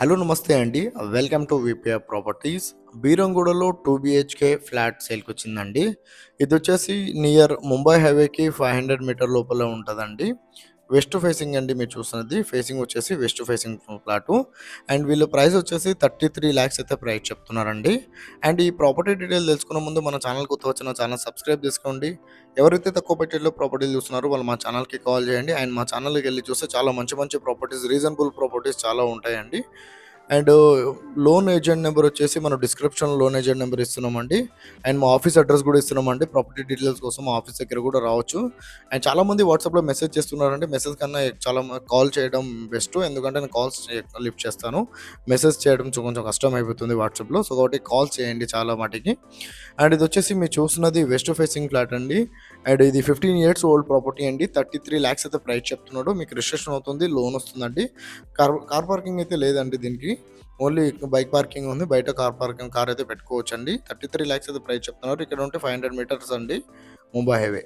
Hello నమస్తే అండి. Welcome to VPR properties. బీరంగూడలో 2 బీహెచ్‌కే ఫ్లాట్ సేల్‌కొచ్చిందండి. ఇదొచ్చేసి నియర్ ముంబై హైవేకి 500 మీటర్ లోపల ఉంటదండి. వెస్ట్ ఫేసింగ్ అండి మీరు చూస్తున్నది. ఫేసింగ్ వచ్చేసి వెస్ట్ ఫేసింగ్ ఫ్లాటు. అండ్ వీళ్ళ ప్రైస్ వచ్చేసి 33,00,000 అయితే ప్రైస్ చెప్తున్నారండి. అండ్ ఈ ప్రాపర్టీ డీటెయిల్ తెలుసుకునే ముందు మన ఛానల్ కొత్తగా వచ్చిన ఛానల్ సబ్స్క్రైబ్ చేసుకోండి. ఎవరైతే తక్కువ బడ్జెట్‌లో ప్రాపర్టీలు చూస్తున్నారో వాళ్ళు మా ఛానల్‌కి కాల్ చేయండి. అండ్ మా ఛానల్‌కెళ్ళి చూస్తే చాలా మంచి మంచి ప్రాపర్టీస్, రీజనబుల్ ప్రాపర్టీస్ చాలా ఉంటాయండి. అండ్ లోన్ ఏజెంట్ నెంబర్ వచ్చేసి మనం డిస్క్రిప్షన్‌లో లోన్ ఏజెంట్ నెంబర్ ఇస్తున్నామండి. అండ్ మా ఆఫీస్ అడ్రస్ కూడా ఇస్తున్నామండి. ప్రాపర్టీ డీటెయిల్స్ కోసం మా ఆఫీస్ దగ్గర కూడా రావచ్చు. అండ్ చాలామంది వాట్సాప్‌లో మెసేజ్ చేస్తున్నారండి. మెసేజ్ కన్నా కాల్ చేయడం బెస్ట్. ఎందుకంటే నేను కాల్స్ లిఫ్ట్ చేస్తాను. మెసేజ్ చేయడం కొంచెం కష్టం అయిపోతుంది వాట్సాప్‌లో. సో, కాబట్టి కాల్ చేయండి చాలా మటికి. అండ్ ఇదొచ్చేసి మీరు చూస్తున్నది వెస్ట్ ఫేసింగ్ ఫ్లాట్ అండి. అండ్ ఇది 15 ఇయర్స్ ఓల్డ్ ప్రాపర్టీ అండి. 33,00,000 అయితే ప్రైస్ చెప్తున్నాడు. మీకు రిజిస్ట్రేషన్ అవుతుంది. లోన్ వస్తుందండి. కార్ పార్కింగ్ అయితే లేదండి దీనికి. ఓన్లీ బైక్ పార్కింగ్ ఉంది. బయట కార్ అయితే పెట్టుకోవచ్చండి. 33,00,000 అయితే ప్రైస్ చెప్తున్నారు. ఇక్కడ ఉంటే 500 మీటర్స్ అండి ముంబై హైవే.